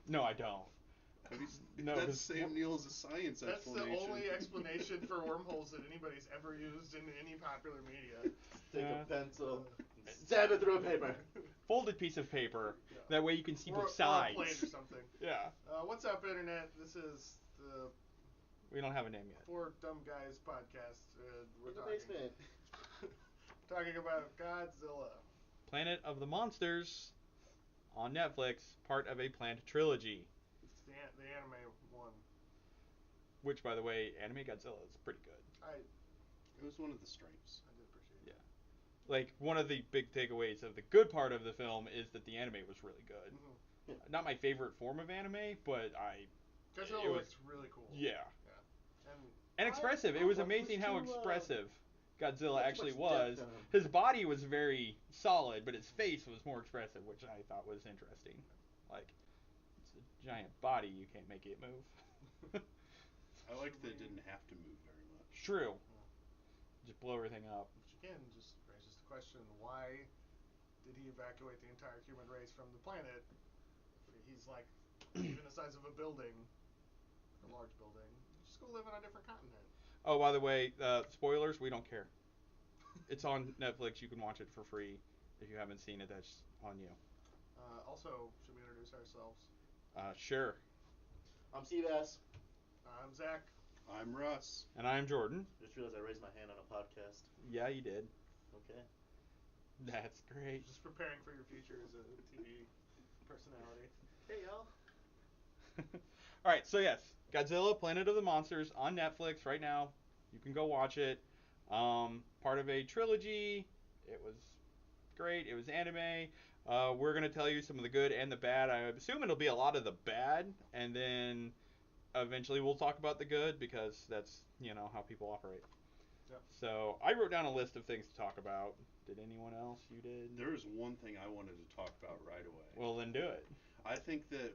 No, I don't. No, That's 'cause Sam Neill's science That's explanation. the only explanation for wormholes that anybody's ever used in any popular media. Take a pencil and stab it through a paper. Folded piece of paper. Yeah. That way you can see both Or a sides. plate or something. Yeah. What's up, Internet? This is the We don't have a name yet. Four Dumb Guys podcast. We're In the talking, basement. talking about Godzilla. Planet of the Monsters on Netflix, part of a planned trilogy. It's the anime one. Which, by the way, anime Godzilla is pretty good. It was one of the strengths. I did appreciate it. Yeah. Like, one of the big takeaways of the good part of the film is that the anime was really good. Mm-hmm. Not my favorite form of anime, but Godzilla looks really cool. Yeah. And expressive. It was amazing how expressive Godzilla actually was. His body was very solid, but his face was more expressive, which I thought was interesting. Like, it's a giant body, you can't make it move. I like that it didn't have to move very much. True. Just blow everything up. Which again just raises the question, why did he evacuate the entire human race from the planet? He's like even the size of a building, a large building. Just go live on a different continent. Oh, by the way, spoilers, we don't care. It's on Netflix. You can watch it for free. If you haven't seen it, that's on you. Also, should we introduce ourselves? Sure. I'm Seabass. I'm Zach. I'm Russ. And I'm Jordan. Just realized I raised my hand on a podcast. Yeah, you did. Okay. That's great. Just preparing for your future as a TV personality. Hey, y'all. Alright, so yes. Godzilla, Planet of the Monsters on Netflix right now. You can go watch it. Part of a trilogy. It was great. It was anime. We're going to tell you some of the good and the bad. I assume it'll be a lot of the bad, and then eventually we'll talk about the good, because that's, how people operate. Yep. So I wrote down a list of things to talk about. Did anyone else? You did? There was one thing I wanted to talk about right away. Well, then do it. I think that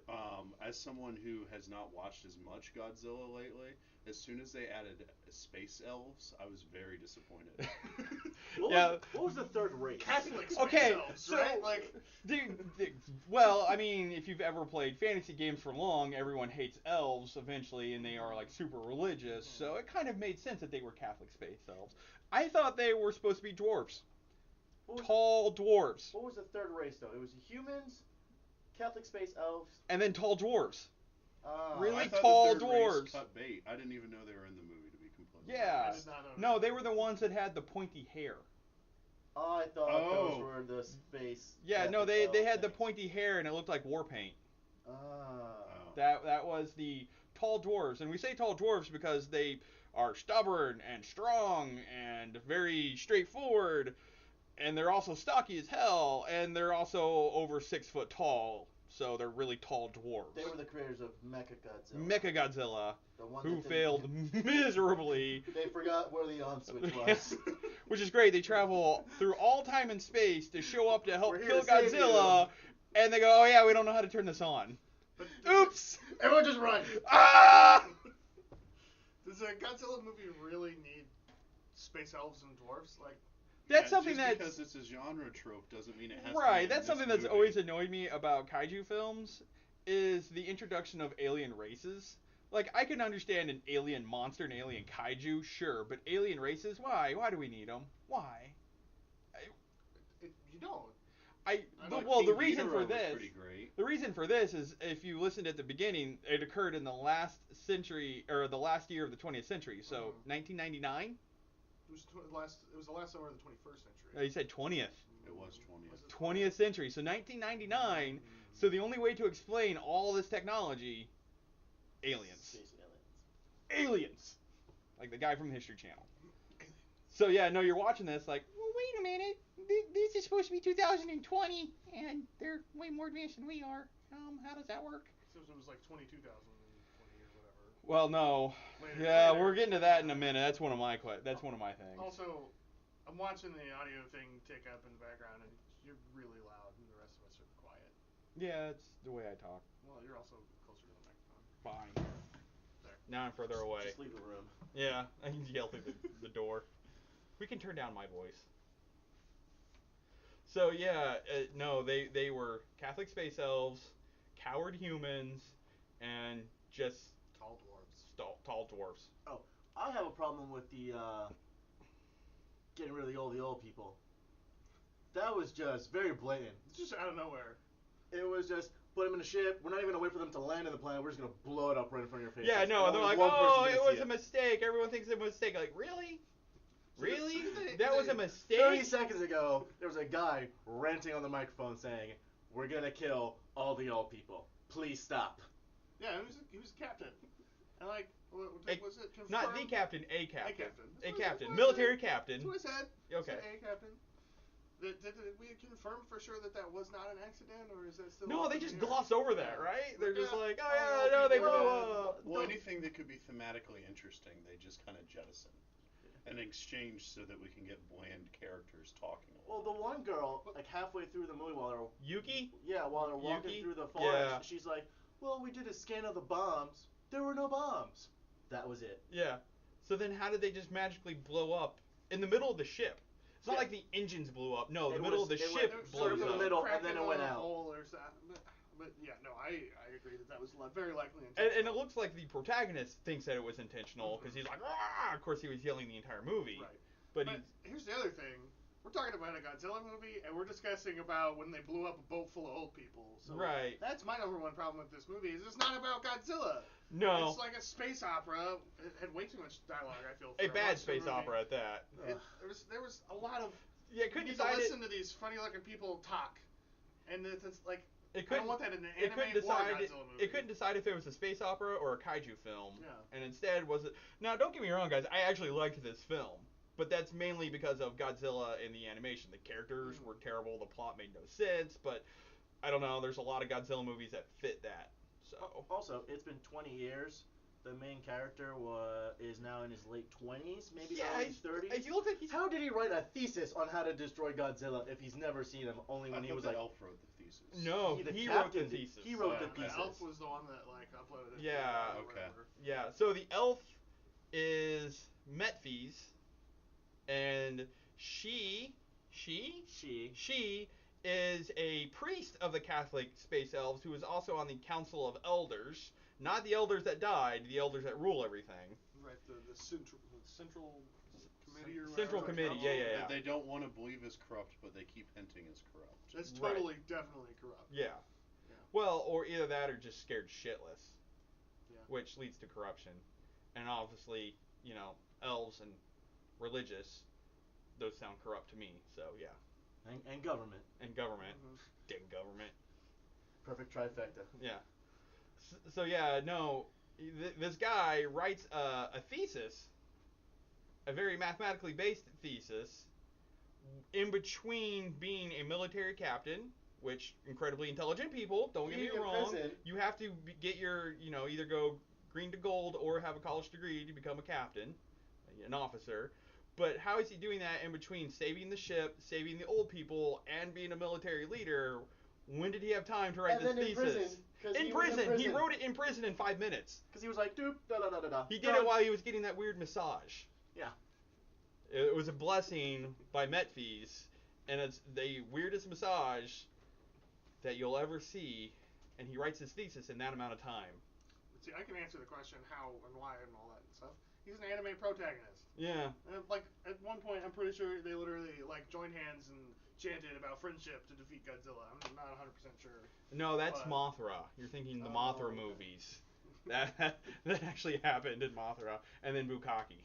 as someone who has not watched as much Godzilla lately, as soon as they added space elves, I was very disappointed. What was the third race? Catholic space elves, so, right? Like, well, I mean, if you've ever played fantasy games for long, everyone hates elves eventually, and they are like super religious. So it kind of made sense that they were Catholic space elves. I thought they were supposed to be dwarves. Tall dwarves. What was the third race, though? It was humans, Catholic space elves, and then tall dwarves. Really I thought tall the third dwarves. Race cut bait. I didn't even know they were in the movie, to be completely Yeah. honest. I did not notice. No, they were the ones that had the pointy hair. I thought those were the space. Yeah, Catholic no, they elf had the things. pointy hair, and it looked like war paint. Oh. That was the tall dwarves, and we say tall dwarves because they are stubborn and strong and very straightforward, and they're also stocky as hell, and they're also over 6 foot tall, so they're really tall dwarves. They were the creators of Mechagodzilla. Mechagodzilla, The one who that failed miserably. They forgot where the on switch was. Which is great. They travel through all time and space to show up to help We're here kill to save Godzilla, and they go, oh yeah, we don't know how to turn this on. But Oops! Everyone just run! Ah! Does a Godzilla movie really need space elves and dwarves? Like, That's something just that because it's a genre trope doesn't mean it has right. to be That's in something this that's movie. always annoyed me about kaiju films is the introduction of alien races. Like, I can understand an alien monster, an alien kaiju, sure, but alien races, why? Why do we need them? Why? you don't. The reason Ghidorah for was this, pretty great. the reason for this is if you listened at the beginning, it occurred in the last century or the last year of the 20th century. So 1999. It was the last hour of the 21st century. You said 20th. It was 20th. Was it 20th century. So 1999. So the only way to explain all this technology, aliens. Space aliens. Aliens. Like the guy from the History Channel. So yeah, no, you're watching this like, well, wait a minute. This is supposed to be 2020, and they're way more advanced than we are. How does that work? So it was like 22,020 or whatever. Well, no. Later. We're getting to that in a minute. That's one of my things. Also, I'm watching the audio thing tick up in the background, and you're really loud, and the rest of us are quiet. Yeah, it's the way I talk. Well, you're also closer to the microphone. Fine. There. Now I'm further away. Just leave the room. Yeah, I can yell through the door. We can turn down my voice. So yeah, no, they were Catholic space elves, coward humans and just Tall dwarves. tall dwarfs. Oh, I have a problem with the getting rid of the old people. That was just very blatant. It's just out of nowhere. It was just put them in a ship. We're not even gonna wait for them to land on the planet. We're just gonna blow it up right in front of your face. Yeah, no, and they're like, oh, it was a mistake. Everyone thinks it was a mistake. Like, really? Really? That was a mistake? 30 seconds ago, there was a guy ranting on the microphone saying, "We're gonna kill all the old people. Please stop." Yeah, he was a captain. And like, was it confirmed? Not the captain, a captain. A captain. A captain. Military captain. That's what I said. Okay. I said a captain. Did we confirm for sure that was not an accident, or is that still? No, they just gloss over that, right? They're just like, oh yeah, yeah, no, they blew people- up. Well, anything that could be thematically interesting, they just kind of jettison and exchange so that we can get bland characters talking. Well, the one girl, like halfway through the movie, while they're Yuki? while they're walking Yuki? through the forest, Yeah. she's like, "Well, we did a scan of the bombs. There were no bombs. That was it." Yeah. So then how did they just magically blow up in the middle of the ship? It's not like the engines blew up. No, the middle of the ship sort of blows in the up. middle, and then it went out. But yeah, no, I agree that was very likely And intentional. it looks like the protagonist thinks that it was intentional because he's like, ah! Of course, he was yelling the entire movie. Right. But But here's the other thing. We're talking about a Godzilla movie, and we're discussing about when they blew up a boat full of old people. So Right. That's my number one problem with this movie. Is it's not about Godzilla. no, It's like a space opera. It had way too much dialogue. I feel. a for bad much of the space movie. opera at that. There was a lot of. Yeah, it You couldn't need to decide listen to these funny looking people talk, and it's like. It I couldn't. don't want that in an It anime couldn't or decide. Godzilla movie. It couldn't decide if it was a space opera or a kaiju film. Yeah. And instead was it. Now, don't get me wrong, guys. I actually liked this film, but that's mainly because of Godzilla and the animation. The characters were terrible. The plot made no sense. But I don't know. There's a lot of Godzilla movies that fit that. So. Also, it's been 20 years. The main character is now in his late 20s, maybe Yeah, early 30s. He looks like he's. How did he write a thesis on how to destroy Godzilla if he's never seen him? Only when I he thought was the like, elf wrote the thesis. No, the he wrote the captain did- thesis. he wrote the The thesis. elf was the one that like uploaded it. Yeah. or Okay. whatever. Yeah. So the elf is Metphys, and she is a priest of the Catholic space elves who is also on the Council of Elders. Not the elders that died, the elders that rule everything. Right. The central committee or Central whatever. committee, yeah. That they don't want to believe is corrupt, but they keep hinting is corrupt. That's Right. totally, definitely corrupt. Yeah. Yeah. Well, or either that or just scared shitless. Yeah. Which leads to corruption. And obviously, elves and religious, those sound corrupt to me. So, yeah. and government. And government. Mhm. Dang government. Perfect trifecta. Yeah. So yeah, no, this guy writes a thesis, a very mathematically based thesis, in between being a military captain, which incredibly intelligent people, don't get me Being in wrong, prison. you have to get your, either go green to gold or have a college degree to become a captain, an officer. But how is he doing that in between saving the ship, saving the old people, and being a military leader? When did he have time to write And this then thesis? in prison, 'cause he was in He prison. wrote it in prison in 5 minutes. Because he was like, doop, da da da da da. He did it while he was getting that weird massage. Yeah. It was a blessing by Metphys, and it's the weirdest massage that you'll ever see, and he writes his thesis in that amount of time. See, I can answer the question how and why and all that stuff. He's an anime protagonist. Yeah. Like at one point, I'm pretty sure they literally like joined hands and chanted about friendship to defeat Godzilla. I'm not 100% sure. No, that's But- Mothra. You're thinking the Oh, Mothra okay. movies. That actually happened in Mothra, and then Bukkake.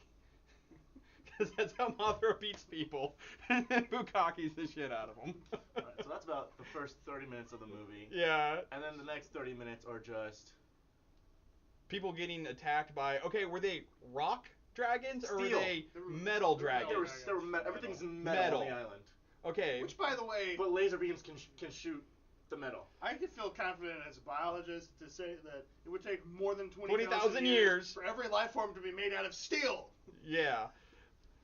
Because that's how Mothra beats people, and then Bukkake's the shit out of them. Alright, so that's about the first 30 minutes of the movie. Yeah. And then the next 30 minutes are just People getting attacked by. Okay, were they rock dragons or were Steel. they They were- metal they were metal dragons? everything's metal on the island. Okay. Which, by the way, But laser beams can shoot the metal. I could feel confident as a biologist to say that it would take more than 20,000 years for every life form to be made out of steel. Yeah.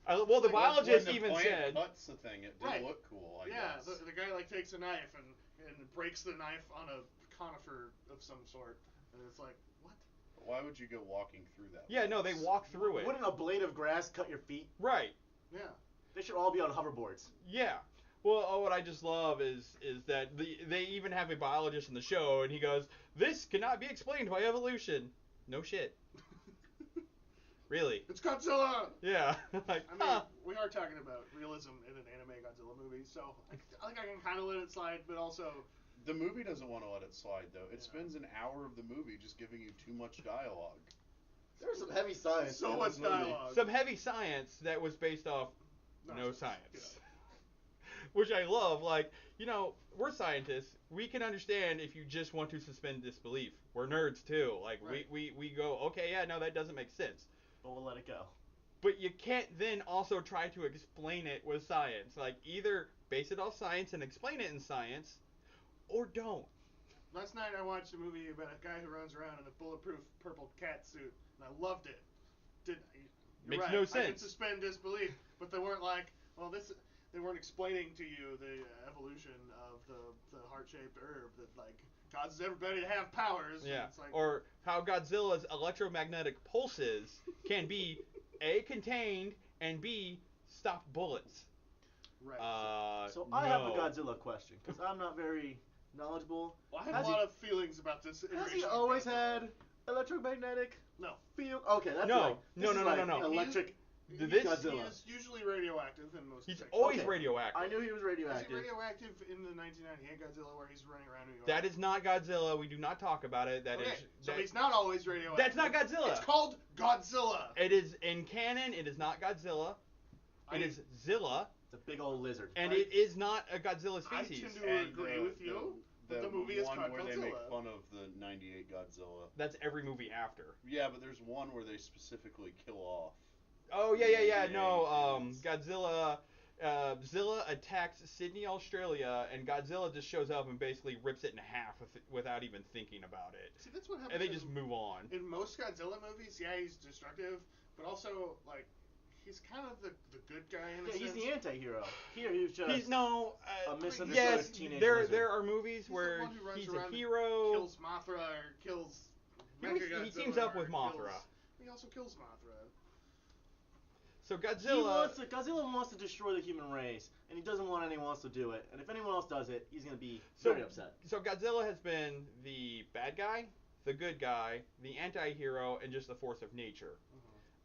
Well, the biologist when the even plant said. cuts the thing, it did Right. look cool. I Yeah, guess. the guy like takes a knife and breaks the knife on a conifer of some sort, and it's like, what? Why would you go walking through that? Yeah, no, they walk through it. Wouldn't a blade of grass cut your feet? Right. Yeah. They should all be on hoverboards. Yeah. Well, what I just love is that they even have a biologist in the show, and he goes, "This cannot be explained by evolution." No shit. Really? It's Godzilla. Yeah. Like, I mean, we are talking about realism in an anime Godzilla movie, so I think I can kind of let it slide, but also The movie doesn't want to let it slide, though. It Yeah. spends an hour of the movie just giving you too much dialogue. There's some heavy science. so in much this movie. dialogue. some heavy science that was based off no Nonsense. science. Which I love. Like, we're scientists. We can understand if you just want to suspend disbelief. We're nerds too. Like, Right. we go, okay, yeah, no, that doesn't make sense. But we'll let it go. But you can't then also try to explain it with science. Like, either base it off science and explain it in science, or don't. Last night I watched a movie about a guy who runs around in a bulletproof purple cat suit, and I loved it. You're Makes right. no I could sense. suspend disbelief, but they weren't like, well, they weren't explaining to you the evolution of the heart-shaped herb that like causes everybody to have powers. Yeah. It's like, Or how Godzilla's electromagnetic pulses can be A, contained, and B, stop bullets. right. So I have a no. Godzilla question, because I'm not very knowledgeable. Well, I have Has a lot of feelings about this. Has iteration he of always Godzilla. had electromagnetic No. field? Okay, that's No. like No, this no, is no, like no, no. electric He Godzilla. is usually radioactive in most. He's sections. always Okay. radioactive. I knew he was Is radioactive. he radioactive in the 1998 Godzilla where he's running around New York? That is not Godzilla. We do not talk about it. That is. okay. So that- he's not always radioactive. That's not Godzilla. It's called Godzilla. It is in canon. It is not Godzilla. It is Zilla, It's a big old lizard. and it is not a Godzilla I species. tend to agree with you. But the movie is one called where they make Godzilla. fun of the '98 Godzilla. That's every movie after. Yeah, but there's one where they specifically kill off. Oh yeah. Yeah, No, it's- Godzilla. Zilla attacks Sydney, Australia, and Godzilla just shows up and basically rips it in half without even thinking about it. See, that's what happens. And they just move on. In most Godzilla movies, yeah, he's destructive, but also like he's kind of the good guy in a Yeah, sense. he's the anti-hero. Here he was just He's no. a misunderstood Yes, teenage there lizard. there are movies He's the where one who runs he's a around and hero. kills Mothra or kills. He Mechagodzilla teams up with or Mothra. He also kills Mothra. So He Godzilla. Godzilla wants to destroy the human race, and he doesn't want anyone else to do it. And if anyone else does it, he's gonna be So- very upset. So Godzilla has been the bad guy, the good guy, the anti-hero, and just the force of nature.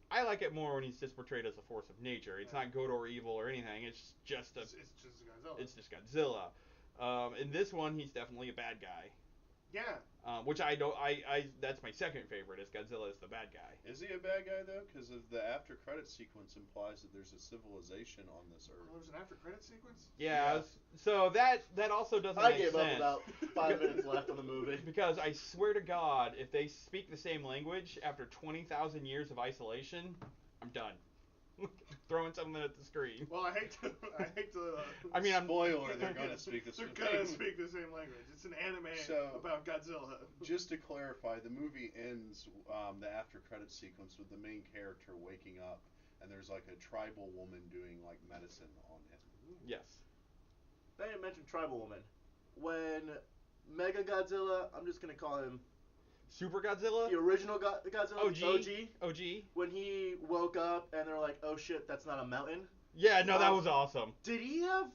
I like it more when he's just portrayed as a force of nature. It's not good or evil or anything. It's just It's just Godzilla. It's just Godzilla. In this one, he's definitely a bad guy. yeah. Which I don't. That's my second favorite. Is Godzilla is the bad guy. Is he a bad guy though? Because of the after credit sequence implies that there's a civilization on this Oh, earth. there's an after credit sequence. Yeah. So that also doesn't I make gave sense. up about 5 minutes left on the movie. Because I swear to God, if they speak the same language after 20,000 years of isolation, I'm done. Throwing something at the screen. Well, I hate to. I mean, I'm Spoiler: they're gonna speak the They're same. gonna speak the same language. It's an anime about Godzilla. Just to clarify, the movie ends the after credit sequence with the main character waking up, and there's like a tribal woman doing like medicine on him. Yes. They didn't mention Tribal Woman. When Mega Godzilla, I'm just gonna call him Super Godzilla. the original Godzilla, OG. OG, when he woke up and they're like, "Oh shit, that's not a mountain." Yeah. No, that was awesome. Did he have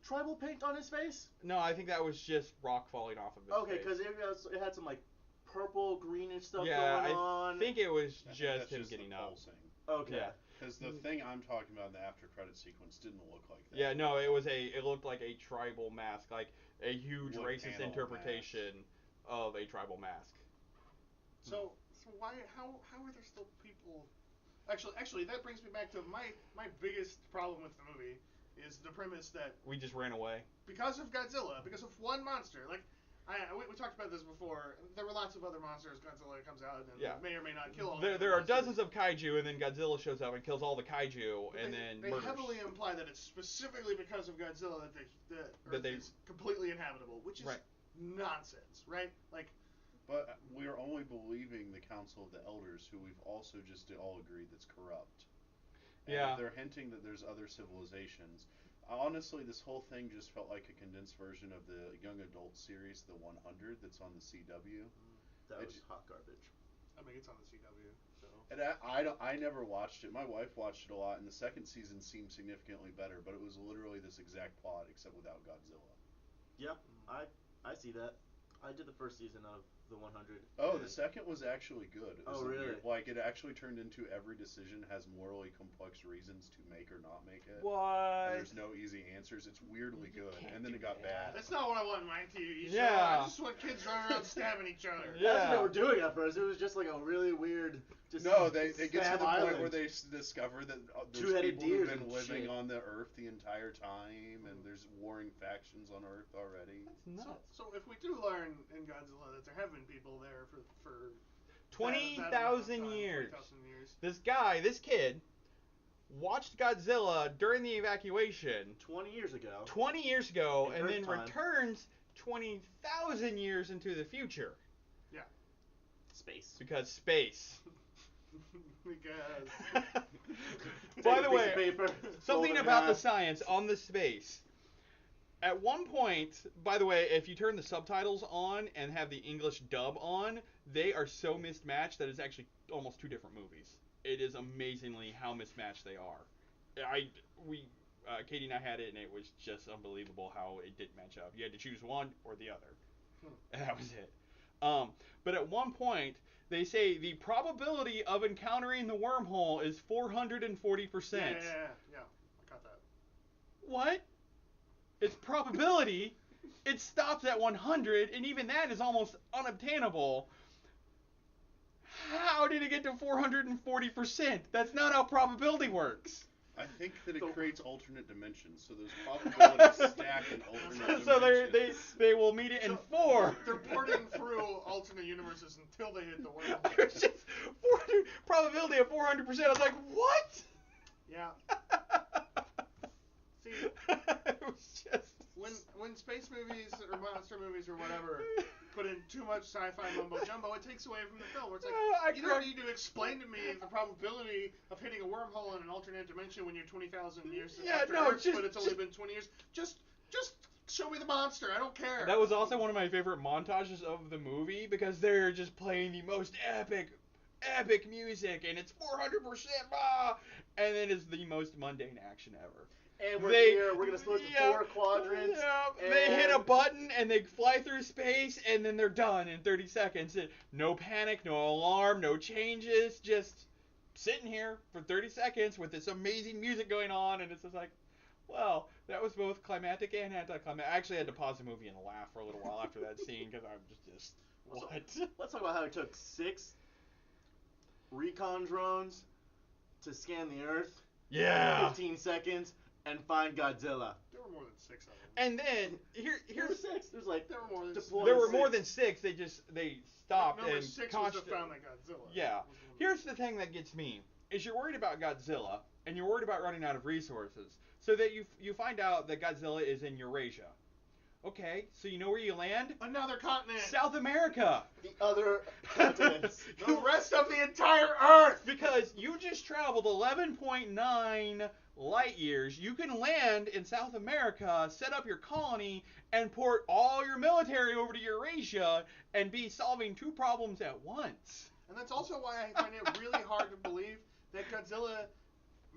tribal paint on his face? No, I think that was just rock falling off of his Okay, face. because it had some like purple, greenish stuff Yeah, going I on. think it was I think just that's him just getting the up. pulsing. Okay. Yeah. Because the thing I'm talking about in the after credit sequence didn't look like that. Yeah, no, it looked like a tribal mask, like a huge Wood racist panel interpretation of a tribal mask. So why? How are there still people? Actually, that brings me back to my biggest problem with the movie is the premise that We just ran away. because of Godzilla, because of one monster, like we talked about this before. There were lots of other monsters. Godzilla comes out and Yeah. may or may not kill all. There are dozens of kaiju, and then Godzilla shows up and kills all the kaiju, But and they, then they murders. heavily imply that it's specifically because of Godzilla that the Earth they- is completely inhabitable, which is Right. nonsense, right? Like, But we're only believing the Council of the Elders, who we've also just all agreed that's corrupt. And Yeah. they're hinting that there's other civilizations. Honestly, this whole thing just felt like a condensed version of the young adult series, The 100, that's on the CW. That was It- hot garbage. I mean, it's on the CW, so. And I never watched it. My wife watched it a lot, and the second season seemed significantly better, but it was literally this exact plot except without Godzilla. Yep, I see that. I did the first season of the 100. Oh, the second was actually good. Oh, really? Like, it actually turned into every decision has morally complex reasons to make or not make it. What? And there's no easy answers. It's weirdly good. can't And then do it got that. bad. That's not what I want in my TV show. Yeah. I just want kids running around stabbing each other. Yeah. That's what they were doing at first. It was just like a really weird. Just No, it gets to Stab the point Island. where they discover that there's Two-headed people who've deers been and living shit. on the Earth the entire time, and there's warring factions on Earth already. That's nuts. So if we do learn in Godzilla that there have been people there for 20,000 years. 20,000 years. This kid, watched Godzilla during the evacuation 20 years ago. 20 years ago, In and Earth then time. returns 20,000 years into the future. Space. Because space. Because By Take the a piece way, of paper, something fold it in about the half. science on the space. At one point, by the way, if you turn the subtitles on and have the English dub on, they are so mismatched that it's actually almost two different movies. It is amazingly how mismatched they are. Katie and I had it, and it was just unbelievable how it didn't match up. You had to choose one or the other, and that was it. But at one point, they say the probability of encountering the wormhole is 440%. yeah, I got that. What? It's probability. It stops at 100, and even that is almost unobtainable. How did it get to 440%? That's not how probability works. I think that it creates alternate dimensions, so those probabilities stack in alternate So dimensions. they will meet it in 4. They're porting through alternate universes until they hit the world. It was just 400, probability of 400%. I was like, what? Yeah. See, It was just when space movies or monster movies or whatever put in too much sci-fi mumbo jumbo, it takes away from the film. Where it's like, you don't need to explain to me the probability of hitting a wormhole in an alternate dimension when you're 20,000 years after Earth, but it's only been 20 years. Just show me the monster. I don't care. That was also one of my favorite montages of the movie because they're just playing the most epic music, and it's 400%, bah! And then it's the most mundane action ever. And we're gonna split into 4 quadrants. Yeah, they hit a button and they fly through space, and then they're done in 30 seconds. No panic, no alarm, no changes, just sitting here for 30 seconds with this amazing music going on, and it's just like, well, that was both climactic and anticlimactic. I actually had to pause the movie and laugh for a little while after that scene because I'm just what? Let's talk about how it took 6 recon drones to scan the Earth. Yeah. 15 seconds. And find Godzilla. There were more than 6 of them. And then Here's here's 6. There's like There were more than deployed there were 6. more than 6. They stopped Number and 6 was the constantly. found that Godzilla. Yeah. Here's the thing that gets me is you're worried about Godzilla and you're worried about running out of resources. So that you find out that Godzilla is in Eurasia. Okay, so you know where you land? Another continent. South America. The other continents. The rest of the entire Earth. Because you just traveled 11.9 light years. You can land in South America, set up your colony, and port all your military over to Eurasia and be solving 2 problems at once. And that's also why I find it really hard to believe that Godzilla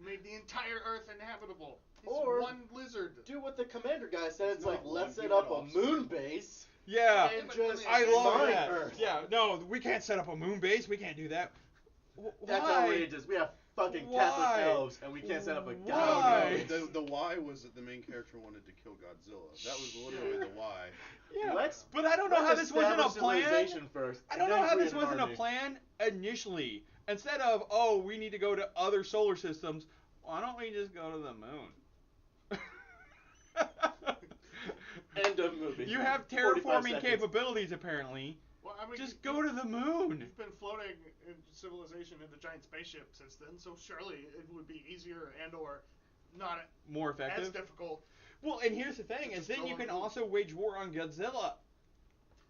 made the entire Earth inhabitable. It's Or one lizard. Do what the commander guy said. It's not like, one let's set human up a offspring. moon base. Yeah. And just I love mine that. Earth. Yeah, no, we can't set up a moon base. We can't do that. That's Why? outrageous. We have fucking Why? Catholic elves, and we can't set up a Why? goddamn No, the why was that the main character wanted to kill Godzilla. That was literally the why. Yeah. Let's- But I don't know how Let's this wasn't a establish plan. civilization first. I don't then know how create this an wasn't a army. plan initially. Instead of, oh, we need to go to other solar systems, why don't we just go to the moon? End of movie. You have 45 terraforming seconds. capabilities, apparently. Well, I mean, Just go to the moon. You've been floating in civilization in the giant spaceship since then, so surely it would be easier and/or not More as effective. difficult. Well, and here's the thing: is Just then go you on can the moon. also wage war on Godzilla.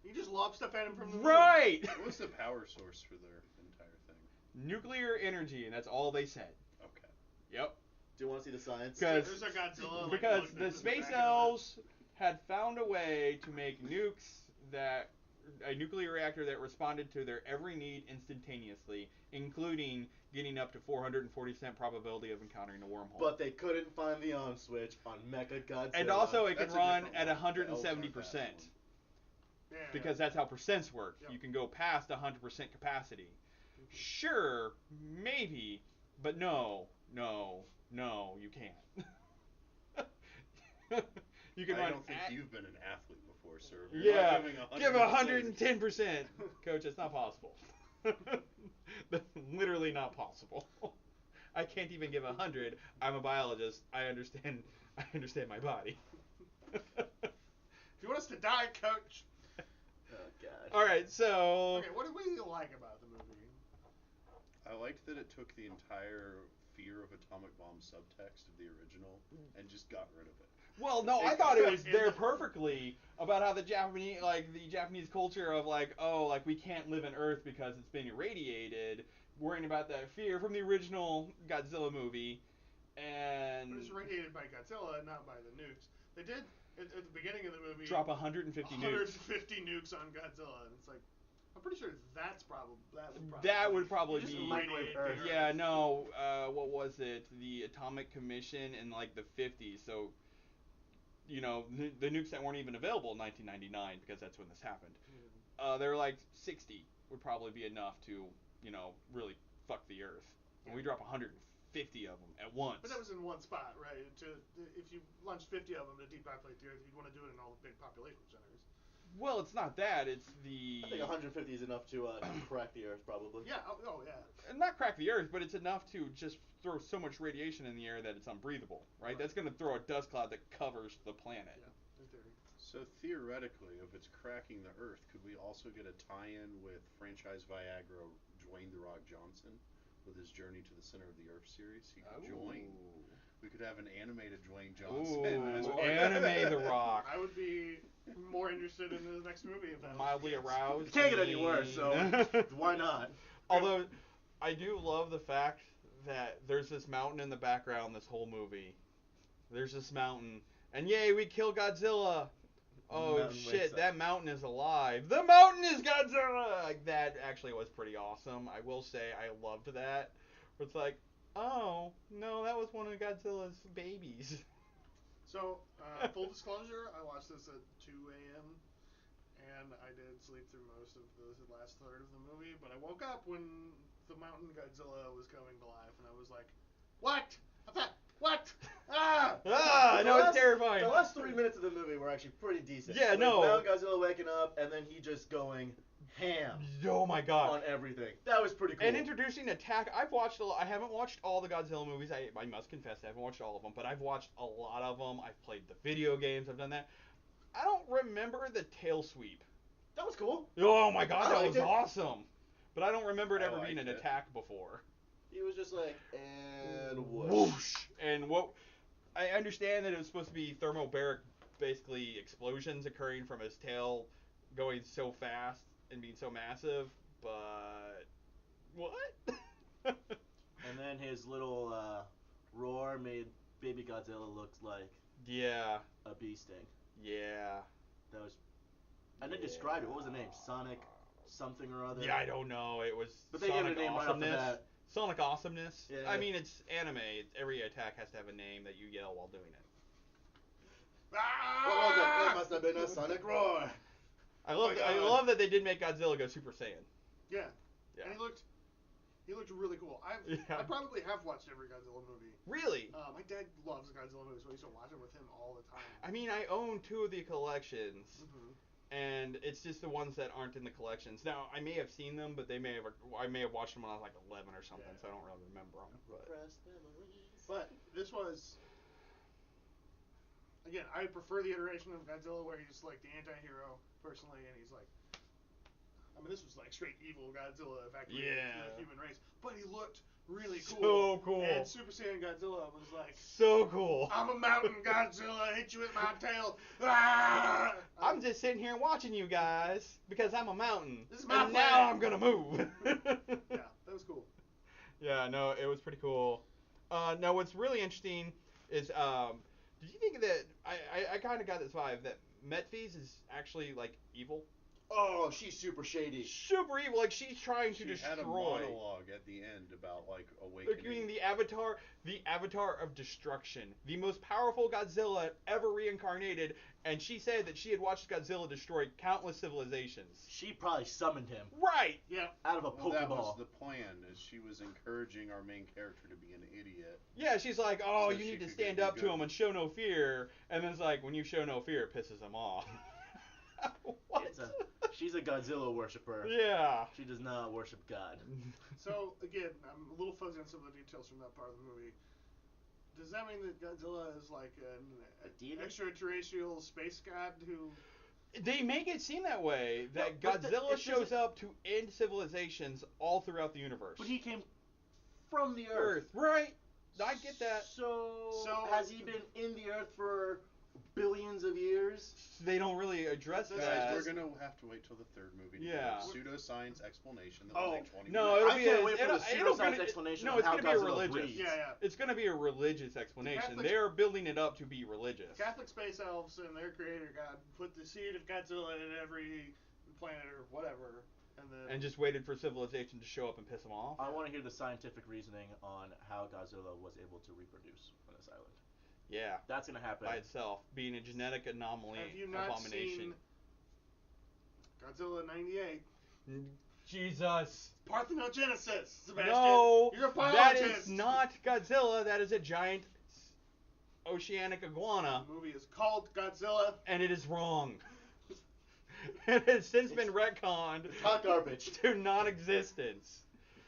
You just lob stuff at him from the moon. Right. What was the power source for their entire thing? Nuclear energy, and that's all they said. Okay. Yep. Do you want to see the science? Because There's a Godzilla. Like, because looked the at space back of it. elves had found a way to make nukes that nuclear reactor that responded to their every need instantaneously, including getting up to 440% probability of encountering a wormhole. But they couldn't find the on switch on Mecha Godzilla. And also, it can That's a run different at one. The elves 170%. aren't that one. Yeah, Because that's how percents work. Yep. You can go past 100% capacity. Sure, maybe, but no, you can't. You can I run. don't think you've been an athlete before, sir. You're Yeah, not giving give 110%. 110%, coach. It's not possible. That's literally not possible. I can't even give 100. I'm a biologist. I understand. I understand my body. If you want us to die, coach. Oh god. All right, so Okay, what did we like about the movie? I liked that it took the entire fear of atomic bomb subtext of the original and just got rid of it. well, no, I thought it was there perfectly about how the Japanese culture of like, oh, like we can't live on Earth because it's been irradiated, worrying about that fear from the original Godzilla movie, and It was radiated by Godzilla, not by the nukes. They did at the beginning of the movie drop 150 nukes. 150 nukes on Godzilla, and it's like, I'm pretty sure That would probably Just be. microwave the Earth. Yeah, no. What was it? The Atomic Commission in like the 50s. So, you know, the nukes that weren't even available in 1999 because that's when this happened. They were like 60 would probably be enough to, you know, really fuck the Earth. And we drop 150 of them at once. But that was in one spot, right? If you launched 50 of them to depopulate the Earth, you'd want to do it in all the big population centers. Well, it's not that. It's the. I think 150 is enough to crack the Earth, probably. Yeah. Oh yeah. Not crack the Earth, but it's enough to just throw so much radiation in the air that it's unbreathable, right? That's going to throw a dust cloud that covers the planet. Yeah. In theory. So theoretically, if it's cracking the Earth, could we also get a tie-in with franchise Viagra Dwayne The Rock Johnson with his Journey to the Center of the Earth series? He could join. We could have an animated Dwayne Johnson. as Ooh, well. anime The Rock. I would be more interested in the next movie if that was Mildly the case. aroused. It can't get any worse, so why not? Although, I do love the fact that there's this mountain in the background this whole movie. There's this mountain. And yay, we kill Godzilla. Oh Mountain wakes shit, up. that mountain is alive. The mountain is Godzilla! Like, that actually was pretty awesome. I will say I loved that. It's like, oh, no, that was one of Godzilla's babies. So, full disclosure, I watched this at 2 a.m. and I did sleep through most of the last third of the movie, but I woke up when the mountain Godzilla was coming to life, and I was like, what? I thought, what? Ah! I know, it's terrifying. The last 3 minutes of the movie were actually pretty decent. Yeah, Like, no. Mount Godzilla waking up, and then he just going ham Oh my god. on everything. That was pretty cool. And introducing attack, I've watched a lot. I haven't watched all the Godzilla movies. I must confess, I haven't watched all of them, but I've watched a lot of them. I've played the video games. I've done that. I don't remember the tail sweep. That was cool. Oh my god, I that liked was it. awesome. But I don't remember it I ever being liked an it. attack before. He was just like, and whoosh. Whoosh. And what I understand that it was supposed to be thermobaric, basically explosions occurring from his tail going so fast and being so massive, but what? And then his little roar made baby Godzilla look like Yeah. a bee sting. Yeah. That was. I didn't describe it. What was the name? Sonic something or other? Yeah, I don't know. It was But they gave it a name right off the Awesomeness. bat. Sonic Awesomeness. Yeah. I mean, it's anime. Every attack has to have a name that you yell while doing it. Ah! What was it? It must have been a Sonic roar. I love my I God. love that they did make Godzilla go Super Saiyan. Yeah. Yeah. And he looked really cool. I probably have watched every Godzilla movie. Really? My dad loves Godzilla movies, so I used to watch them with him all the time. I mean, I own 2 of the collections, Mm-hmm. and it's just the ones that aren't in the collections. Now, I may have seen them, but I may have watched them when I was like 11 or something, Yeah. so I don't really remember them. But Repressed memories. But this was, again, I prefer the iteration of Godzilla where he's like the anti-hero personally, and he's like, I mean, this was like straight evil Godzilla evacuating Yeah. the human race, but he looked really So cool. cool. And Super Saiyan Godzilla was like, so cool. I'm a mountain Godzilla, hit you with my tail. Ah! I'm just sitting here watching you guys because I'm a mountain. This is my and now planet. I'm gonna move. Yeah, that was cool. Yeah, no, it was pretty cool. Now, what's really interesting is, did you think that I kind of got this vibe that Metphys is actually like evil? Oh, she's super shady. Super evil, like she's trying to She destroy. had a monologue at the end about like awakening. Like, you mean the avatar of destruction, the most powerful Godzilla ever reincarnated, and she said that she had watched Godzilla destroy countless civilizations. She probably summoned him Right. Yeah. out of a Well, that was Pokeball. the plan. Is she was encouraging our main character to be an idiot. Yeah, she's like, oh, So you she need to could stand get up to good. him and show no fear, and then it's like, when you show no fear, it pisses him off. What? She's a Godzilla worshiper. Yeah. She does not worship God. So again, I'm a little fuzzy on some of the details from that part of the movie. Does that mean that Godzilla is like A deity? an extraterrestrial space god who? They make it seem that way, that No, but Godzilla it shows doesn't- up to end civilizations all throughout the universe. But he came from the Earth, right? I get that. So has he been in the Earth for billions of years? They don't really address Guys, that. We're gonna have to wait till the third movie to Yeah. get a pseudoscience explanation that Oh, will take 20 No, minutes. it'll I be can't a, wait for the it'll pseudoscience gonna- explanation No, on it's how gonna be a Godzilla religious. breathes. Yeah. It's gonna be a religious explanation. Catholics- They are building it up to be religious. Catholic space elves and their creator god put the seed of Godzilla in every planet or whatever, and then And just waited for civilization to show up and piss them off. I want to hear the scientific reasoning on how Godzilla was able to reproduce on this island. Yeah, That's gonna happen. by itself, being a genetic anomaly, have you not abomination. seen Godzilla '98? Jesus. Parthenogenesis, Sebastian. No, You're a that biologist. is not Godzilla. That is a giant oceanic iguana, The movie is called Godzilla. and it is wrong. It has since been retconned Hot garbage. to non-existence.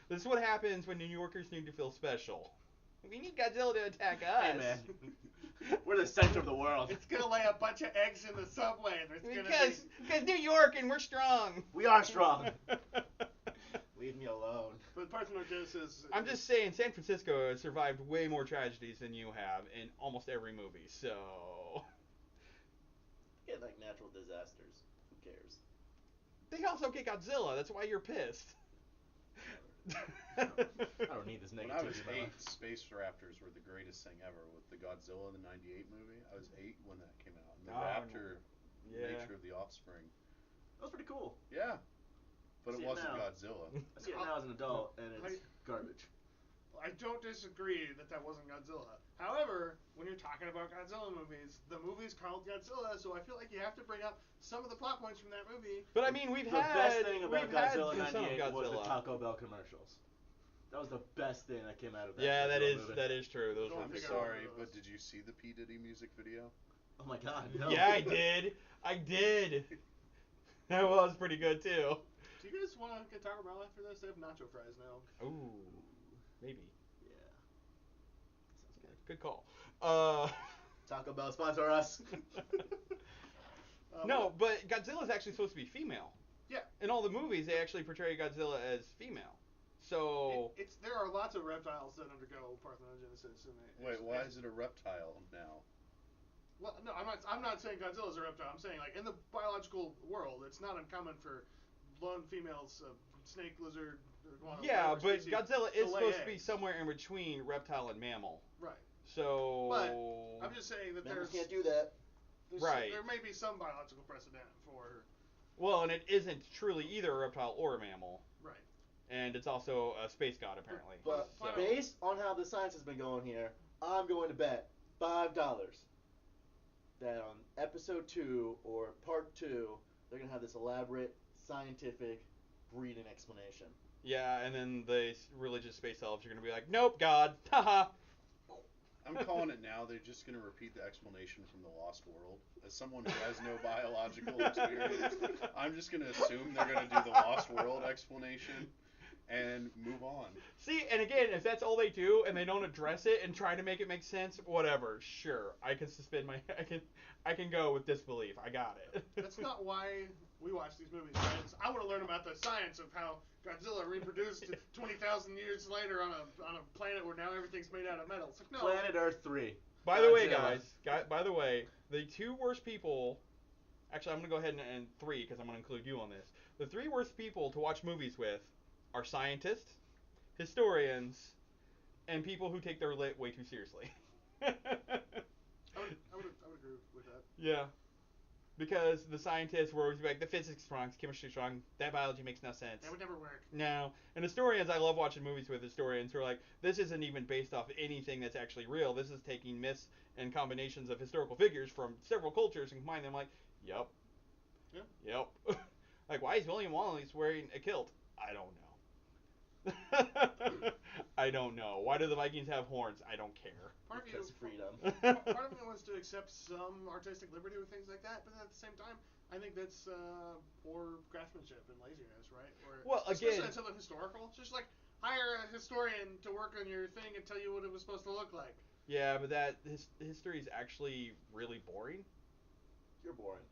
This is what happens when New Yorkers need to feel special. We need Godzilla to attack us. Hey man, we're the center of the world. It's gonna lay a bunch of eggs in the subway, and it's gonna Because New York and we're strong. We are strong. Leave me alone. But Parthenogenesis. I'm just saying, San Francisco has survived way more tragedies than you have in almost every movie. So Get like natural disasters. Who cares? they also get Godzilla. That's why you're pissed. I don't need this When I was negativity. in my 8, life. Space Raptors were the greatest thing ever with the Godzilla in the '98 movie. I was 8 when that came out. And the Oh, raptor yeah. nature of the offspring. That was pretty cool. Yeah. But See it it wasn't now. Godzilla. I see it now as an adult, and it's garbage. I don't disagree that wasn't Godzilla. However, when you're talking about Godzilla movies, the movie's called Godzilla, so I feel like you have to bring up some of the plot points from that movie. But I mean, we've The had best thing about we've had Godzilla the Son of 98 was the Godzilla. Taco Bell commercials. That was the best thing that came out of that. Yeah, Godzilla movie. that is true. Those Don't were I'm think I sorry, remember but those. did you see the P. Diddy music video? Oh my god. No. Yeah, I did. I did. That was pretty good too. Do you guys want to get Taco Bell after this? They have nacho fries now. Ooh, maybe. Yeah. Sounds good. Good call. Taco Bell sponsor us. No, but Godzilla's actually supposed to be female. Yeah. In all the movies, they actually portray Godzilla as female. So There are lots of reptiles that undergo parthenogenesis. Wait, why is it a reptile now? Well, no, I'm not saying Godzilla's a reptile. I'm saying like in the biological world, it's not uncommon for lone females, snake, lizard, iguana. yeah, whatever but species, Godzilla to is lay supposed to be eggs. somewhere in between reptile and mammal. Right. So But I'm just saying that Mammals there's, can't do that. there's Right. there may be some biological precedent for well, and it isn't truly either a reptile or a mammal, right. and it's also a space god apparently. But So- based on how the science has been going here, I'm going to bet $5 that on episode 2 or part 2, they're gonna have this elaborate scientific breeding explanation. Yeah, and then the religious space elves are gonna be like, nope, God, haha. I'm calling it now. They're just going to repeat the explanation from The Lost World. As someone who has no biological experience, I'm just going to assume they're going to do the Lost World explanation and move on. See, and again, if that's all they do and they don't address it and try to make it make sense, whatever. Sure, I can suspend my, I can go with disbelief. I got it. That's not why we watch these movies, right? I want to learn about the science of how Godzilla reproduced 20,000 years later on a planet where now everything's made out of metal. It's like, no. Planet Earth 3. By the way, Godzilla. guys, by the way, the 2 worst people. Actually, I'm gonna go ahead and 3 because I'm gonna include you on this. The 3 worst people to watch movies with are scientists, historians, and people who take their lit way too seriously. I would agree with that. Yeah. because the scientists were always like, the physics is wrong, chemistry's wrong, that biology makes no sense. That would never work. No. And historians, I love watching movies with historians who are like, this isn't even based off anything that's actually real. This is taking myths and combinations of historical figures from several cultures and combining them. Like, yep. Yeah. Yep. Like, why is William Wallace wearing a kilt? I don't know. I don't know. Why do the Vikings have horns? I don't care. Because freedom. Part of me wants to accept some artistic liberty with things like that, but at the same time, I think that's poor craftsmanship and laziness, right? Or, Well, especially again, on something historical. Just like hire a historian to work on your thing and tell you what it was supposed to look like. yeah, but that history is actually really boring. You're boring.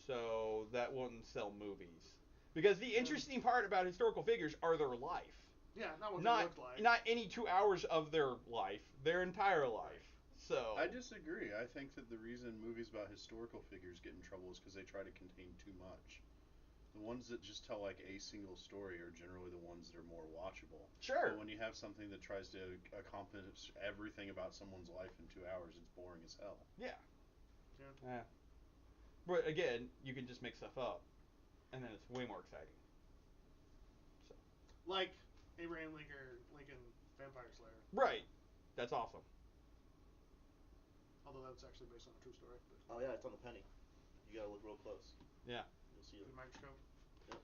So that wouldn't sell movies. Because the interesting part about historical figures are their life. Yeah, not what Not they look like. not any 2 hours of their life, their entire life. So I disagree. I think that the reason movies about historical figures get in trouble is because they try to contain too much. The ones that just tell like a single story are generally the ones that are more watchable. sure. But when you have something that tries to accomplish everything about someone's life in 2 hours, it's boring as hell. Yeah. Yeah. Yeah. But again, you can just make stuff up, and then it's way more exciting. So. Like Abraham Lincoln Vampire Slayer. Right. That's awesome. Although that's actually based on a true story. But Oh yeah, it's on the penny. You gotta look real close. Yeah. You'll see with it. a microscope. Yep.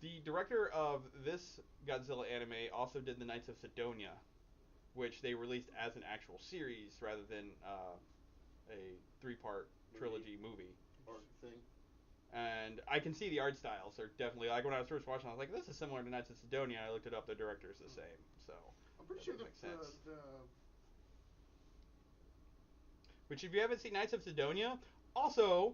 The director of this Godzilla anime also did the Knights of Sidonia, which they released as an actual series rather than a 3-part trilogy movie. Art thing. And I can see the art styles are definitely, like when I was first watching, I was like, this is similar to Knights of Sidonia. I looked it up, the director's the same. So I'm pretty that sure would that make sense. the Which, if you haven't seen Knights of Sidonia, also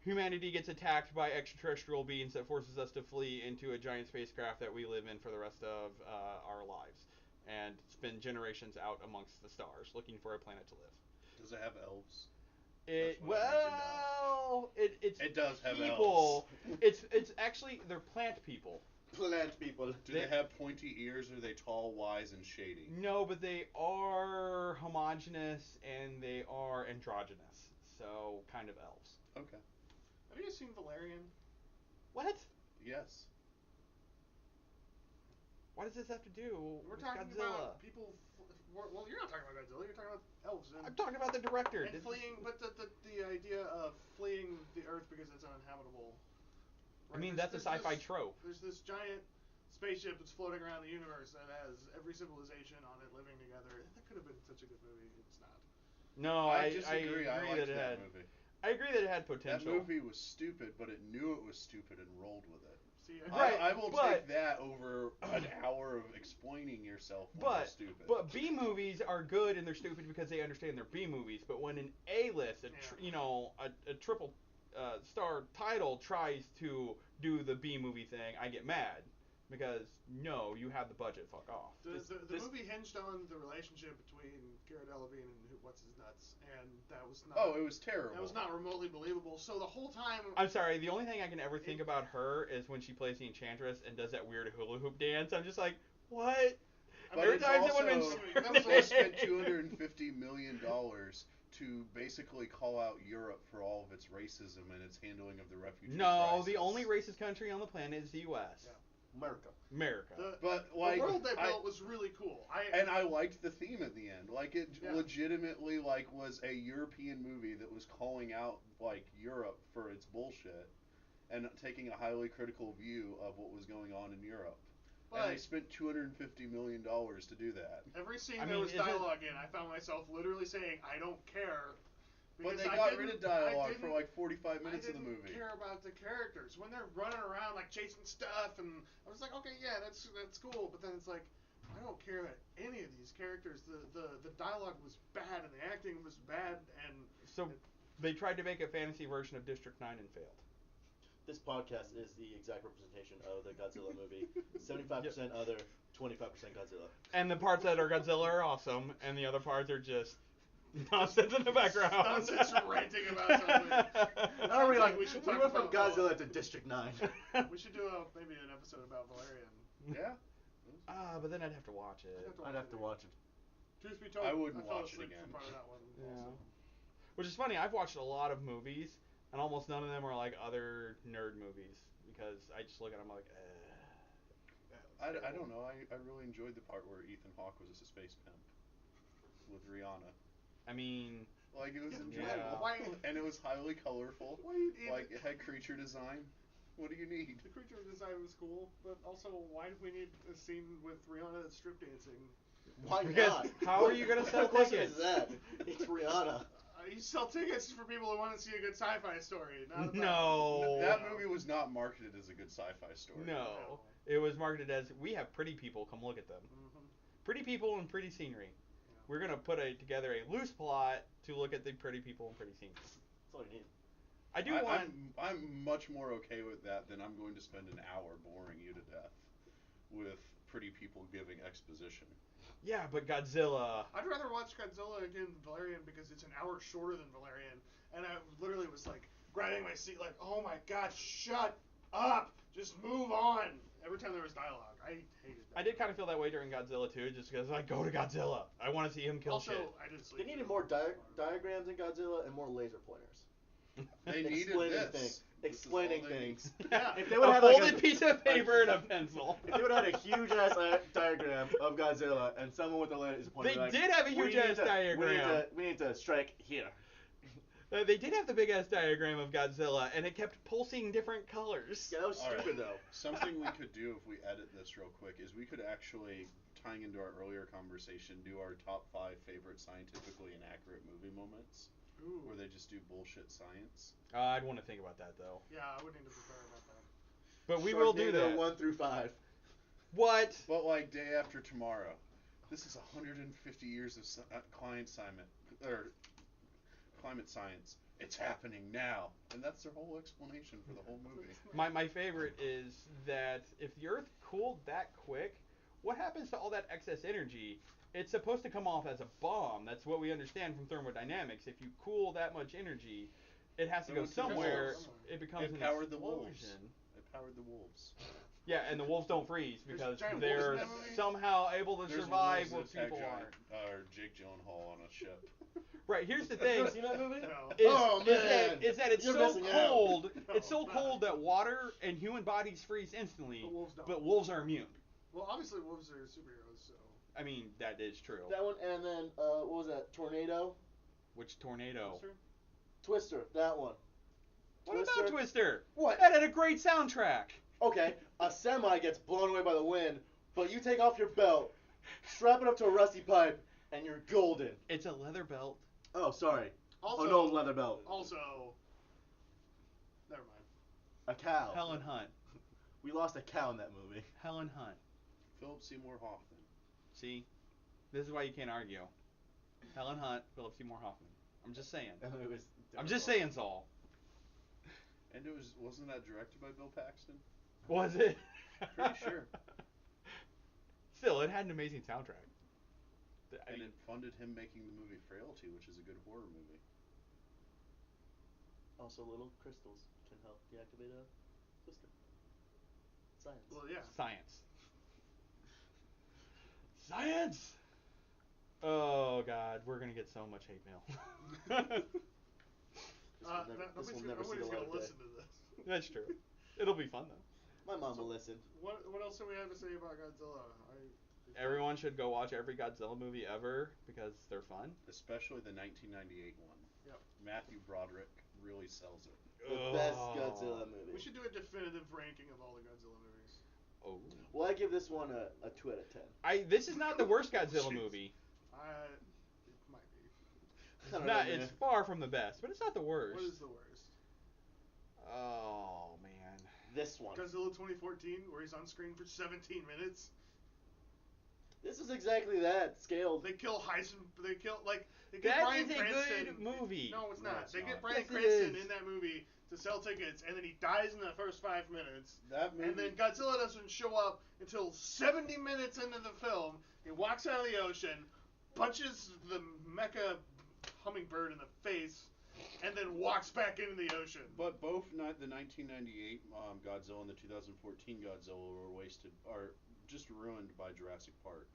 humanity gets attacked by extraterrestrial beings that forces us to flee into a giant spacecraft that we live in for the rest of our lives and spend generations out amongst the stars looking for a planet to live. Does it have elves? It That's what I need to know. it's It does have people. elves. It's actually they're plant people. Plant people. Do they have pointy ears or are they tall, wise, and shady? No, but they are homogenous and they are androgynous, so kind of elves. Okay. have you guys seen Valerian? What? Yes. What does this have to do We're with talking Godzilla? about people. Well, you're not talking about Godzilla. You're talking about elves. I'm talking about the director. And fleeing, but the idea of fleeing the Earth because it's uninhabitable. I mean, that's a sci-fi trope. There's this giant spaceship that's floating around the universe that has every civilization on it living together. That could have been such a good movie. It's not. No, I disagree. I agree liked that it had. movie. I agree that it had That potential. movie was stupid, but it knew it was stupid and rolled with it. See, Right, I will but- take that over an hour of explaining yourself when But you're stupid. but B movies are good and they're stupid because they understand they're B movies. But when an A-list, a triple star title tries to do the B movie thing, I get mad because no, you have the budget. Fuck off. The This- movie hinged on the relationship between Cara Delevingne and what's his nuts, and that was not. Oh, it was terrible. That was not remotely believable. So the whole time. I'm sorry. The only thing I can ever think about her is when she plays the Enchantress and does that weird hula hoop dance. I'm just like, what? But Every it's time also, someone mentions they spent $250 million to basically call out Europe for all of its racism and its handling of the refugee No, crisis. the only racist country on the planet is the U.S. Yeah. America. America. But like, the world they built was really cool. I liked the theme at the end. Like it Yeah. legitimately was a European movie that was calling out like Europe for its bullshit and taking a highly critical view of what was going on in Europe. And they But spent $250 million to do that. every scene I there mean, was is it- dialogue in, I found myself literally saying, "I don't care." But they because got rid of dialogue for didn't- like 45 minutes I of didn't the movie. care about the characters when they're running around like chasing stuff, and I was like, okay, yeah, that's cool. But then it's like, I don't care that any of these characters. The dialogue was bad and the acting was bad, and So they tried to make a fantasy version of District 9 and failed. This podcast is the exact representation of the Godzilla movie. 75% other, 25% Godzilla. And the parts that are Godzilla are awesome, and the other parts are just nonsense in the background. Nonsense ranting about something. Now we Sounds like we should we talk went from about Godzilla to District 9. We should do maybe an episode about Valerian. Yeah. But then I'd have to watch it. I'd have to watch it. Truth be told, I wouldn't fell watch it asleep again. for part of that one. Yeah. Also. Which is funny. I've watched a lot of movies and almost none of them are like other nerd movies because I just look at them like, I don't know. I really enjoyed the part where Ethan Hawke was a space pimp with Rihanna. I mean, Like, it was Yeah. enjoyable. Why? And it was highly colorful. Why you need Like, it had creature design. What do you need? the creature design was cool, but also why do we need a scene with Rihanna strip dancing? Why Because not? how are you gonna sell What question tickets? is that? It's Rihanna. You sell tickets for people who want to see a good sci-fi story. Not about, No. That movie was not marketed as a good sci-fi story. No, it was marketed as we have pretty people. Come look at them. Mhm. Pretty people and pretty scenery. Yeah. We're gonna put together a loose plot to look at the pretty people and pretty scenery. That's all you need. I do want. I'm much more okay with that than I'm going to spend an hour boring you to death with pretty people giving exposition. Yeah, but Godzilla. I'd rather watch Godzilla again than Valerian because it's an hour shorter than Valerian, and I literally was like grinding my seat, like, oh my god, shut up, just move on. Every time there was dialogue, I hated that. I did kind of feel that way during Godzilla too, just because like go to Godzilla. I want to see him kill Also, shit. I did sleep. They needed through more a lot of it. diagrams in Godzilla and more laser pointers. They needed Explaining this. things. This is Explaining all they things. Yeah. If they a would have like folded piece of paper and a pencil. If they would have had a huge ass diagram of Godzilla and someone with a laser pointer, They like, did have a "We huge need ass to- diagram. We need to strike here. They did have the big ass diagram of Godzilla, and it kept pulsing different colors. Yeah, that was All right. stupid though. Something we could do if we edit this real quick is we could actually, tying into our earlier conversation, do our top 5 favorite scientifically inaccurate movie moments, Ooh. where they just do bullshit science. I'd want to think about that though. Yeah, I would need to prepare about that. But we will do Sharknado that. 1 through 5. What? But like day after tomorrow, this is 150 years of climate science. It's happening now, and that's their whole explanation for the whole movie. My favorite is that if the Earth cooled that quick, what happens to all that excess energy? It's supposed to come off as a bomb. That's what we understand from thermodynamics. If you cool that much energy, it has to It go went to the somewhere. wolves. It becomes It an powered the explosion. wolves. It powered the wolves. Yeah, and the wolves don't freeze because giant wolves they're in that movie? somehow able to There's survive where wolves that people attack aren't. Jake Gyllenhaal on a ship. Right. Here's the Have you thing. ever seen that movie? No. Oh, man. Is that it's You're so missing out. cold. It's so No, I'm cold not. that water and human bodies freeze instantly, But wolves don't. but wolves are immune. Well, obviously wolves are superheroes, so. I mean, that is true. That one, and then, what was that? Tornado? Which tornado? Twister, that one. What about Twister? What? That had a great soundtrack. Okay, a semi gets blown away by the wind, but you take off your belt, strap it up to a rusty pipe, and you're golden. It's a leather belt. Oh, sorry. Also, an old leather belt. Also, never mind. A cow. Helen Hunt. We lost a cow in that movie. Helen Hunt. Philip Seymour Hoffman. See, this is why you can't argue. Helen Hunt, Philip Seymour Hoffman. I'm just saying. It was I'm just saying, Saul. And wasn't that directed by Bill Paxton? Was it? Pretty sure. Still, it had an amazing soundtrack. I And mean, it funded him making the movie Frailty, which is a good horror movie. Also, little crystals can help deactivate a twister. Science. Well, yeah. science. Science! Oh, God, we're going to get so much hate mail. This will never see the Nobody's light gonna of day. listen to this. That's true. It'll be fun, though. My mom will listen. What else do we have to say about Godzilla? Everyone should go watch every Godzilla movie ever because they're fun. Especially the 1998 one. Yep. Matthew Broderick really sells it. The best Godzilla movie. We should do a definitive ranking of all the Godzilla movies. Oh. Well, I give this one a 2 out of 10. This is not the worst Godzilla Jeez. movie. It might be. I don't Not, know, it's man. far from the best, but it's not the worst. What is the worst? Oh, man. This one. Godzilla 2014, where he's on screen for 17 minutes. This is exactly that, scaled. They kill They get That Bryan is a Cranston. good movie. No, it's No, not. it's They not. get Bryan Yes, it Cranston is. in that movie to sell tickets, and then he dies in the first 5 minutes. That movie. And then Godzilla doesn't show up until 70 minutes into the film. He walks out of the ocean, punches the mecha hummingbird in the face, and then walks back into the ocean. But both the 1998 Godzilla and the 2014 Godzilla are just ruined by Jurassic Park.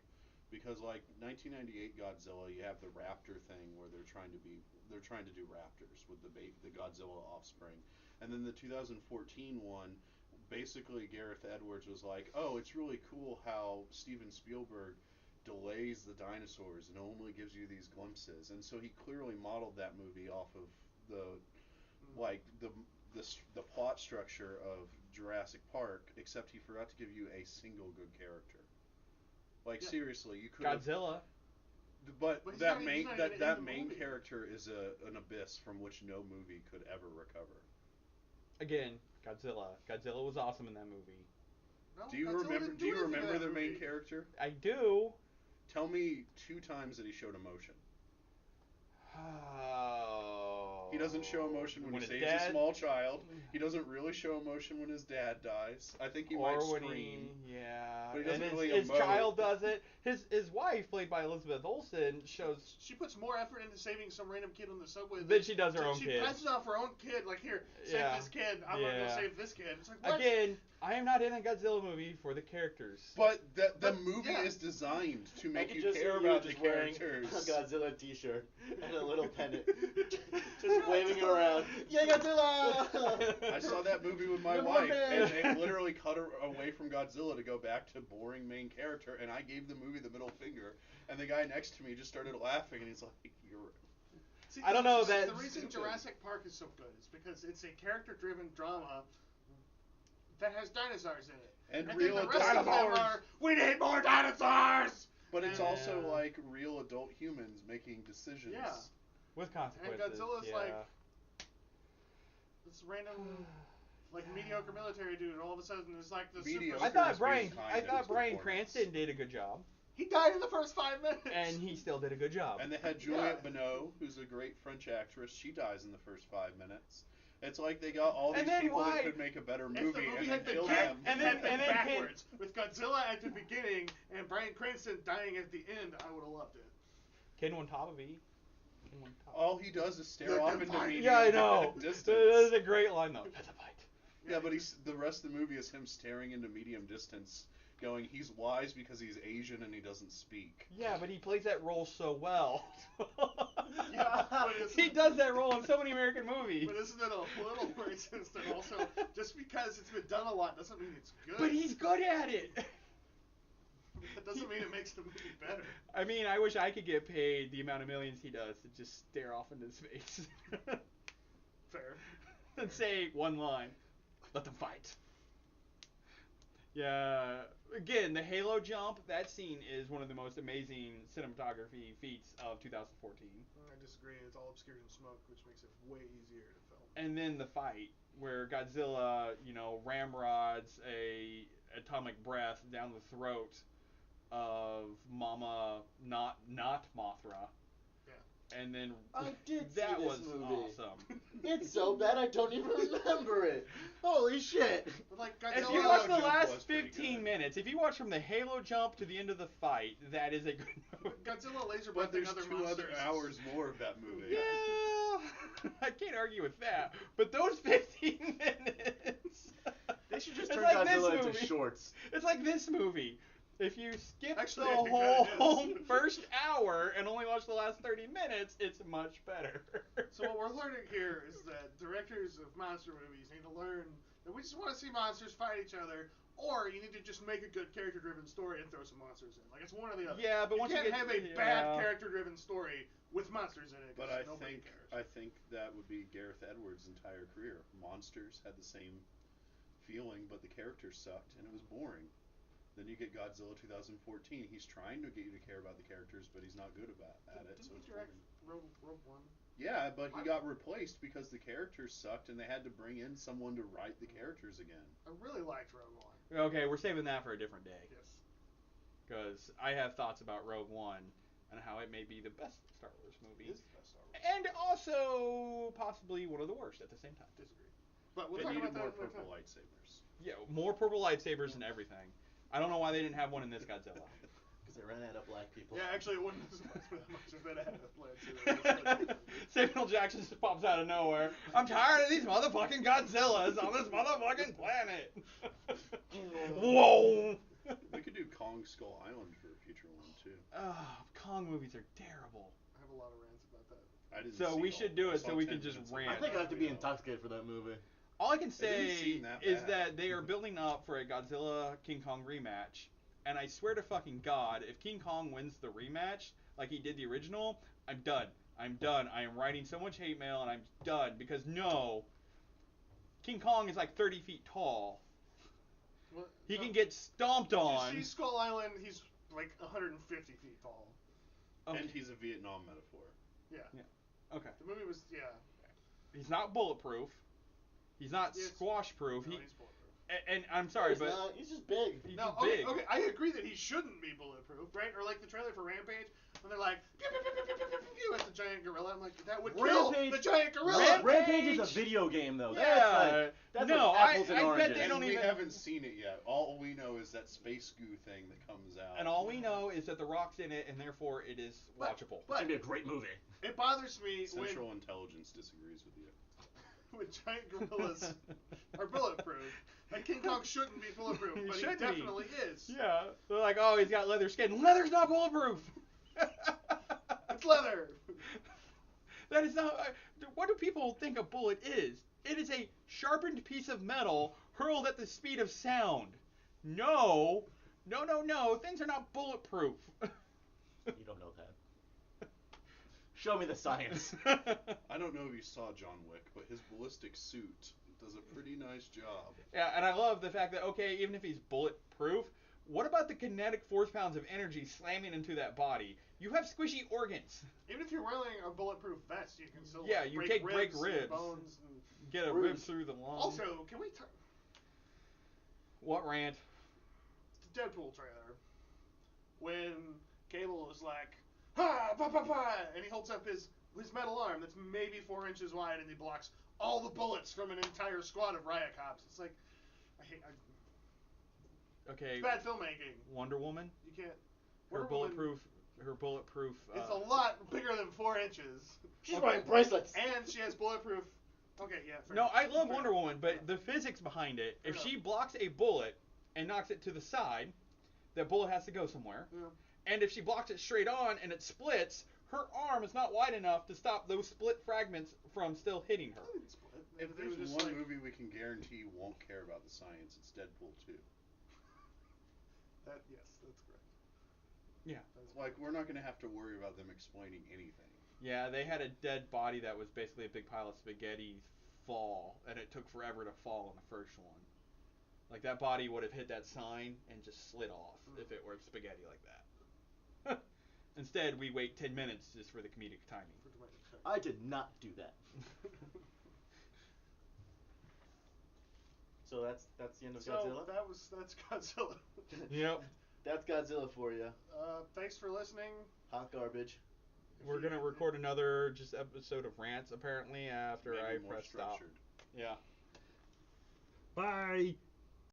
Because like 1998 Godzilla, you have the raptor thing where they're trying to do raptors with the Godzilla offspring, and then the 2014 one, basically Gareth Edwards was like, oh, it's really cool how Steven Spielberg delays the dinosaurs and only gives you these glimpses, and so he clearly modeled that movie off of the like the plot structure of Jurassic Park, except he forgot to give you a single good character. Like Yeah. seriously, you could have. Godzilla. But he's that not- he's main not that even in that the main movie. character is an abyss from which no movie could ever recover. Again, Godzilla. Godzilla was awesome in that movie. No, Do you Godzilla remember? didn't Do you anything in remember that their main movie. character? I do. Tell me 2 times that he showed emotion. Oh. He doesn't show emotion when he his saves dad, a small child. He doesn't really show emotion when his dad dies. I think he or might when scream. yeah, But he and doesn't really his emote. child does it. His wife, played by Elizabeth Olsen, shows She puts more effort into saving some random kid on the subway than she does her own she kid. passes off her own kid. Like, here, save Yeah. this kid. I'm gonna Yeah. go save this kid. It's like, what? Again, I am not in a Godzilla movie for the characters. But the But, movie yeah. is designed to I make could you just care see you about the just wearing characters. a Godzilla t-shirt and a little pennant. Just waving it around. Yeah, Godzilla! I saw that movie with my Good wife, morning. and they literally cut her away from Godzilla to go back to boring main character, and I gave the movie the middle finger, and the guy next to me just started laughing, and he's like, "You're." See, I don't know the that- reason Stupid. Jurassic Park is so good is because it's a character-driven drama that has dinosaurs in it. And then real the adult rest of them dinosaurs. are, we need more dinosaurs! But it's Yeah. also like real adult humans making decisions. Yeah. With consequences. And Godzilla's yeah. like this random, like, mediocre military dude, and all of a sudden there's like the Mediocre. super. I thought Oscar's being Brian. kind I of thought his Bryan performance. Cranston did a good job, He died in the first 5 minutes. and he still did a good job. And they had Juliette Binoche, who's a great French actress. She dies in the first 5 minutes. It's like they got all these And then people why- that could make a better If movie, the movie and had then been kill back- them. and had been then backwards, with Godzilla at the beginning and Bryan Cranston dying at the end, I would have loved it. Ken Watanabe. Ken Watanabe. All he does is stare Let off them into fight. medium Yeah, I know. distance. That is a great line though. Let them fight. Yeah, but the rest of the movie is him staring into medium distance, going, he's wise because he's Asian and he doesn't speak. Yeah, but he plays that role so well. Yeah, but it's- he does that role in so many American movies. But isn't it a little racist? And also, just because it's been done a lot doesn't mean it's good. But he's good at it. That doesn't mean it makes the movie better. I mean, I wish I could get paid the amount of millions he does to just stare off into his face Fair. and say one line. Let them fight. Yeah. Again, the Halo jump, that scene is one of the most amazing cinematography feats of 2014. I disagree. It's all obscured in smoke, which makes it way easier to film. And then the fight where Godzilla, ramrods a atomic breath down the throat of Mama not Mothra. Yeah. And then I did see that this was movie. awesome. It's so bad I don't even remember it. Holy shit. But like If Godzilla, you Halo watch the jump last was pretty 15 good. minutes, if you watch from the Halo jump to the end of the fight, that is a good movie. Godzilla laser But breathing there's other 2 other monsters. hours more of that movie. Yeah, I can't argue with that. But those 15 minutes. They should just It's turn like this Godzilla into movie. shorts. It's like this movie. If you skip Actually, the I think whole that is. first hour and only watch the last 30 minutes, it's much better. So what we're learning here is that directors of monster movies need to learn that we just want to see monsters fight each other, or you need to just make a good character-driven story and throw some monsters in. Like, it's one or the other. Yeah, but once you can't get have a yeah. bad character-driven story with monsters in it. 'cause But I nobody think cares. that would be Gareth Edwards' entire career. Monsters had the same feeling, but the characters sucked and it was boring. Then you get Godzilla 2014. He's trying to get you to care about the characters, but he's not good at it. Didn't So he it's direct boring. Rogue One? Yeah, but he I- got replaced because the characters sucked, and they had to bring in someone to write the characters again. I really liked Rogue One. Okay, we're saving that for a different day. Yes. Because I have thoughts about Rogue One and how it may be the best Star Wars It movie. is the best Star Wars. And also possibly one of the worst at the same time. Disagree. But we'll They talk needed about that more another purple time. lightsabers. Yeah, more purple lightsabers and everything. I don't know why they didn't have one in this Godzilla. Because they ran out of black people. Yeah, actually, it wouldn't surprise me that much if it had a lightsaber. Samuel Jackson just pops out of nowhere. I'm tired of these motherfucking Godzillas on this motherfucking planet. Whoa! We could do Kong Kong Skull Island for a future one too. Kong movies are terrible. I have a lot of rants about that. I didn't. So see we all should of do I it saw so we 10 can just minutes of rant. I think I have to be video. intoxicated for that movie. All I can It didn't say seem that is bad. that they are building up for a Godzilla King Kong rematch, and I swear to fucking God, if King Kong wins the rematch like he did the original, I'm done. I'm done. I am writing so much hate mail, and I'm done because no, King Kong is like 30 feet tall. What? He No. can get stomped Did on. you see Skull Island? He's like 150 feet tall. Okay. And he's a Vietnam metaphor. Yeah. Okay. The movie was He's not bulletproof. He's not Yes. squash proof. No, he's bulletproof. And I'm sorry, he's but not. He's just big. he's No, just okay, big. okay, I agree that he shouldn't be bulletproof, right? Or like the trailer for Rampage, when they're like, pew, pew, pew, pew, pew, pew, pew, pew, at the giant gorilla. I'm like, that would kill Rampage- the giant gorilla. Rampage is a video game, though. Yeah. That's No, like apples and I bet oranges. they And don't we even- haven't seen it yet. All we know is that space goo thing that comes out. And all we know is that The Rock's in it, and therefore it is watchable. It's gonna be a great movie. It bothers me Central Intelligence disagrees with you. when giant gorillas are bulletproof. And King Kong shouldn't be bulletproof, He but he should be. definitely is. Yeah. They're like, oh, he's got leather skin. Leather's not bulletproof. It's leather. That is not. What do people think a bullet is? It is a sharpened piece of metal hurled at the speed of sound. No. No, no, no. Things are not bulletproof. You don't know that. Show me the science. I don't know if you saw John Wick, but his ballistic suit does a pretty nice job. Yeah, and I love the fact that, okay, even if he's bulletproof, what about the kinetic force pounds of energy slamming into that body? You have squishy organs. Even if you're wearing a bulletproof vest, you can still Yeah, like, you break can't ribs, break and ribs. bones. And... Get a Bruce. rib through the lung. Also, can we talk What rant? the Deadpool trailer when Cable is like, ha, pa, pa, pa, and he holds up his metal arm that's maybe 4 inches wide and he blocks all the bullets from an entire squad of riot cops. It's like, Okay. it's bad filmmaking. Wonder Woman. You can't. Her Wonder Woman bulletproof. Her bulletproof. It's a lot bigger than 4 inches. She's wearing bracelets. And she has bulletproof. Okay, yeah. Fair No, enough. I love Fair Wonder enough. Woman, but the physics behind it. If Fair she enough. blocks a bullet and knocks it to the side, that bullet has to go somewhere. Yeah. And if she blocks it straight on and it splits, her arm is not wide enough to stop those split fragments from still hitting her. If They were there's just one like- movie we can guarantee won't care about the science, it's Deadpool 2. Yes, that's correct. Yeah. That is Like, correct. we're not going to have to worry about them explaining anything. Yeah, they had a dead body that was basically a big pile of spaghetti fall, and it took forever to fall in the first one. Like, that body would have hit that sign and just slid off if it were spaghetti like that. Instead, we wait 10 minutes just for the comedic timing. I did not do that. So that's the end of Godzilla. That's Godzilla. Yep. That's Godzilla for you. Thanks for listening. Hot garbage. We're gonna record another just episode of rants apparently after Maybe I more press stop. structured. Yeah. Bye.